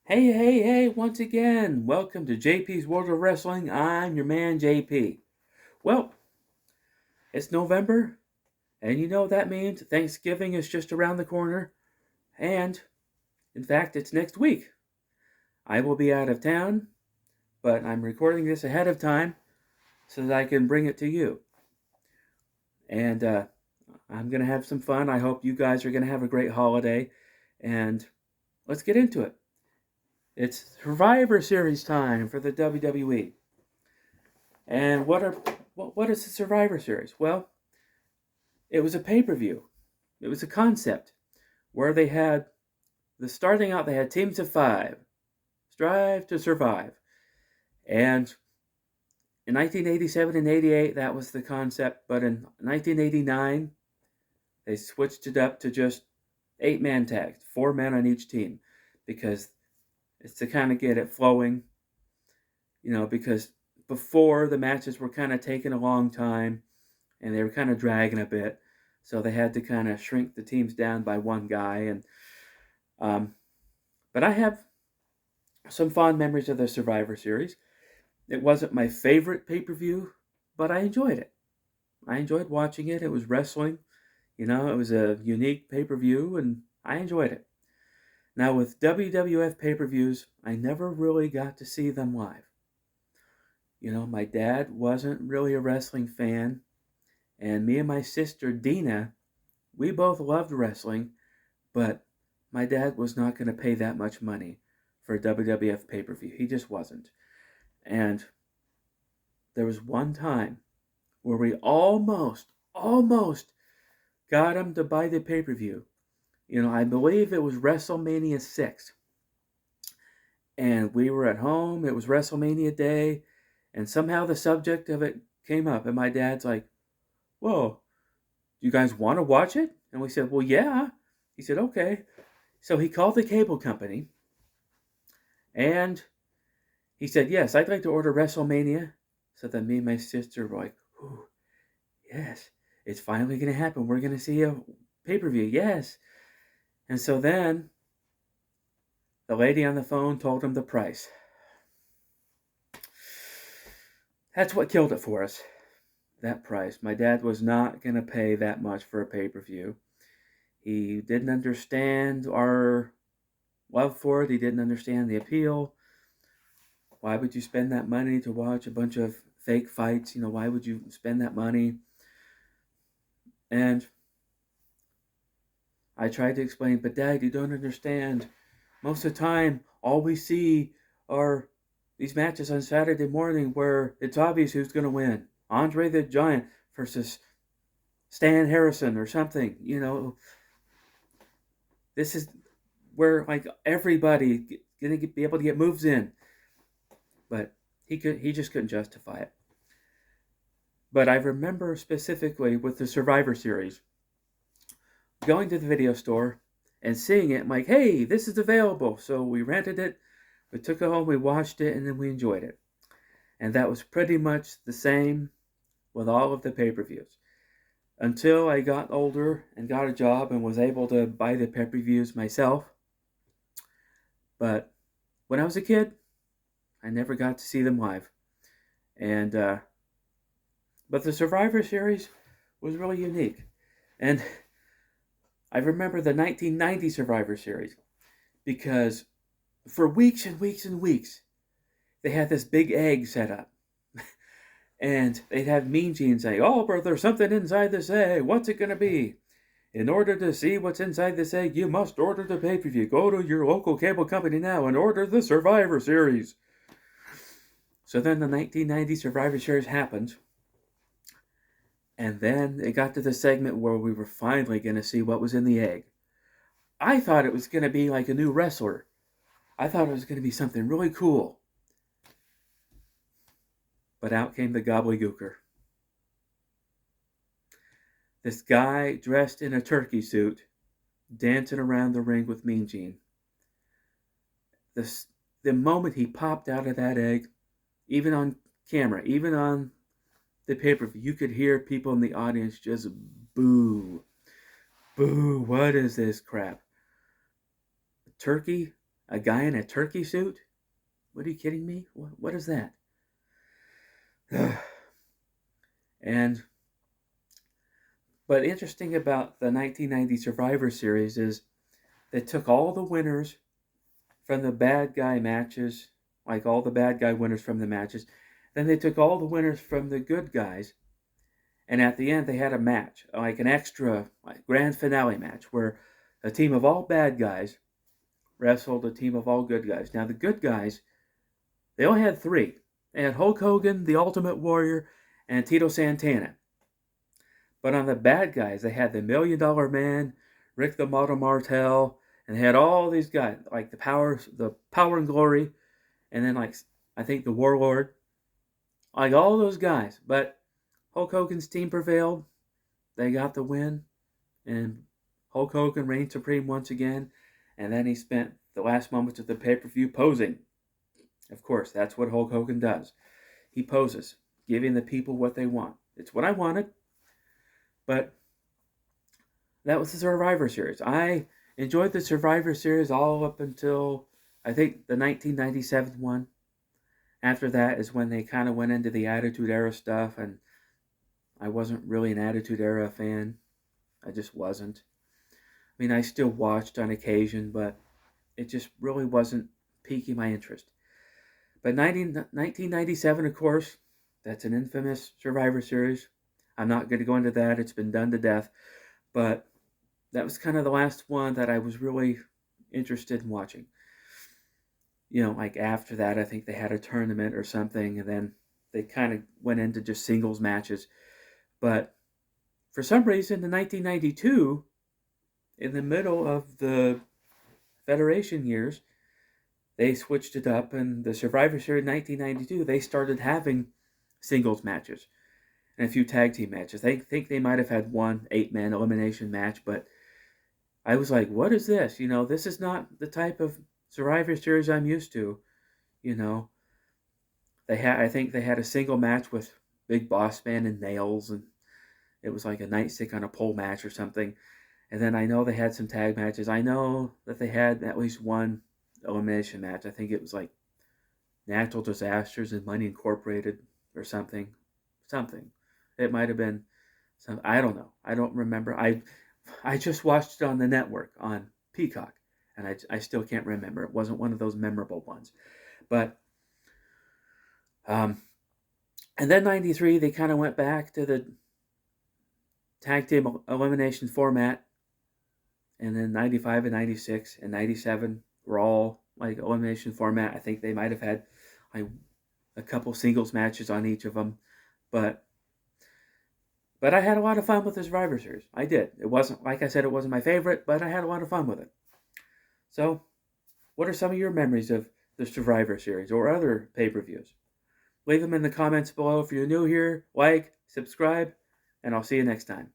Hey, hey, hey, once again, welcome to J.P.s World of Wrestling. I'm your man, J.P. Well, it's November, and you know what that means. Thanksgiving is just around the corner, and in fact, it's next week. I will be out of town, but I'm recording this ahead of time so that I can bring it to you. And I'm going to have some fun. I hope you guys are going to have a great holiday, and let's get into it. It's Survivor Series time for the WWE. And what is the Survivor Series? Well, it was a pay-per-view. It was a concept where they had starting out they had teams of 5, strive to survive. And in 1987 and 88 that was the concept, but in 1989 they switched it up to just 8-man tags, 4 men on each team because it's to kind of get it flowing, because before the matches were kind of taking a long time and they were kind of dragging a bit. So they had to kind of shrink the teams down by one guy. Um, but I have some fond memories of the Survivor Series. It wasn't my favorite pay-per-view, but I enjoyed it. I enjoyed watching it. It was wrestling. It was a unique pay-per-view, and I enjoyed it. Now, with WWF pay-per-views, I never really got to see them live. My dad wasn't really a wrestling fan, and me and my sister, Dina, we both loved wrestling, but my dad was not going to pay that much money for a WWF pay-per-view. He just wasn't. And there was one time where we almost got him to buy the pay-per-view. I believe it was WrestleMania 6. And we were at home. It was WrestleMania day. And somehow the subject of it came up. And my dad's like, whoa, you guys want to watch it? And we said, well, yeah. He said, okay. So he called the cable company. And he said, yes, I'd like to order WrestleMania. So then me and my sister were like, ooh, yes, it's finally going to happen. We're going to see a pay-per-view, yes. And so then the lady on the phone told him the price. That's what killed it for us, that price. My dad was not going to pay that much for a pay-per-view. He didn't understand our love for it. He didn't understand the appeal. Why would you spend that money to watch a bunch of fake fights? Why would you spend that money? And I tried to explain, but Dad, you don't understand. Most of the time, all we see are these matches on Saturday morning where it's obvious who's going to win. Andre the Giant versus Stan Harrison or something. This is where like everybody going to be able to get moves in. But he just couldn't justify it. But I remember specifically with the Survivor Series, going to the video store and seeing it. I'm like, hey, this is available. So we rented it, we took it home, we watched it, and then we enjoyed it. And that was pretty much the same with all of the pay-per-views. Until I got older and got a job and was able to buy the pay-per-views myself. But when I was a kid, I never got to see them live. And but the Survivor Series was really unique. And I remember the 1990 Survivor Series because for weeks and weeks and weeks, they had this big egg set up. And they'd have Mean Gene say, oh, but there's something inside this egg. What's it going to be? In order to see what's inside this egg, you must order the pay-per-view. Go to your local cable company now and order the Survivor Series. So then the 1990 Survivor Series happened. And then it got to the segment where we were finally going to see what was in the egg. I thought it was going to be like a new wrestler. I thought it was going to be something really cool. But out came the gobbledygooker. This guy dressed in a turkey suit, dancing around the ring with Mean Gene. The moment he popped out of that egg, even on camera, even on the pay-per-view, you could hear people in the audience just boo. Boo, what is this crap? Turkey A guy in a turkey suit? What, are you kidding me? What is that? And but interesting about the 1990 Survivor Series is they took all the winners from the bad guy matches, like all the bad guy winners from the matches. Then they took all the winners from the good guys, and at the end they had a match, like an extra like grand finale match, where a team of all bad guys wrestled a team of all good guys. Now the good guys, they only had three. They had Hulk Hogan, the Ultimate Warrior, and Tito Santana. But on the bad guys, they had the $1 Million Man, Rick the Model Martel, and they had all these guys like the Power and Glory, and then like I think the Warlord, like all those guys. But Hulk Hogan's team prevailed. They got the win, and Hulk Hogan reigned supreme once again. And then he spent the last moments of the pay-per-view posing. Of course, that's what Hulk Hogan does. He poses, giving the people what they want. It's what I wanted, but that was the Survivor Series. I enjoyed the Survivor Series all up until I think the 1997 one. After that is when they kind of went into the Attitude Era stuff, and I wasn't really an Attitude Era fan. I just wasn't. I mean, I still watched on occasion, but it just really wasn't piquing my interest. But 1997, of course, that's an infamous Survivor Series. I'm not going to go into that. It's been done to death. But that was kind of the last one that I was really interested in watching. Like after that, I think they had a tournament or something, and then they kind of went into just singles matches. But for some reason, in 1992, in the middle of the Federation years, they switched it up, and the Survivor Series 1992, they started having singles matches and a few tag team matches. They think they might have had one 8-man elimination match, but I was like, what is this? This is not the type of Survivor Series I'm used to. I think they had a single match with Big Boss Man and Nails, and it was like a nightstick on a pole match or something. And then I know they had some tag matches. I know that they had at least one elimination match. I think it was like Natural Disasters and Money Incorporated or something. It might have been some. I don't know. I don't remember. I just watched it on the network on Peacock, and I still can't remember. It wasn't one of those memorable ones, but and then 93 they kind of went back to the tag team elimination format, and then 95 and 96 and 97 were all like elimination format. I think they might have had like a couple singles matches on each of them, but I had a lot of fun with the Survivor Series. I did. It wasn't, like I said, it wasn't my favorite, but I had a lot of fun with it. So, what are some of your memories of the Survivor Series or other pay-per-views? Leave them in the comments below. If you're new here, like, subscribe, and I'll see you next time.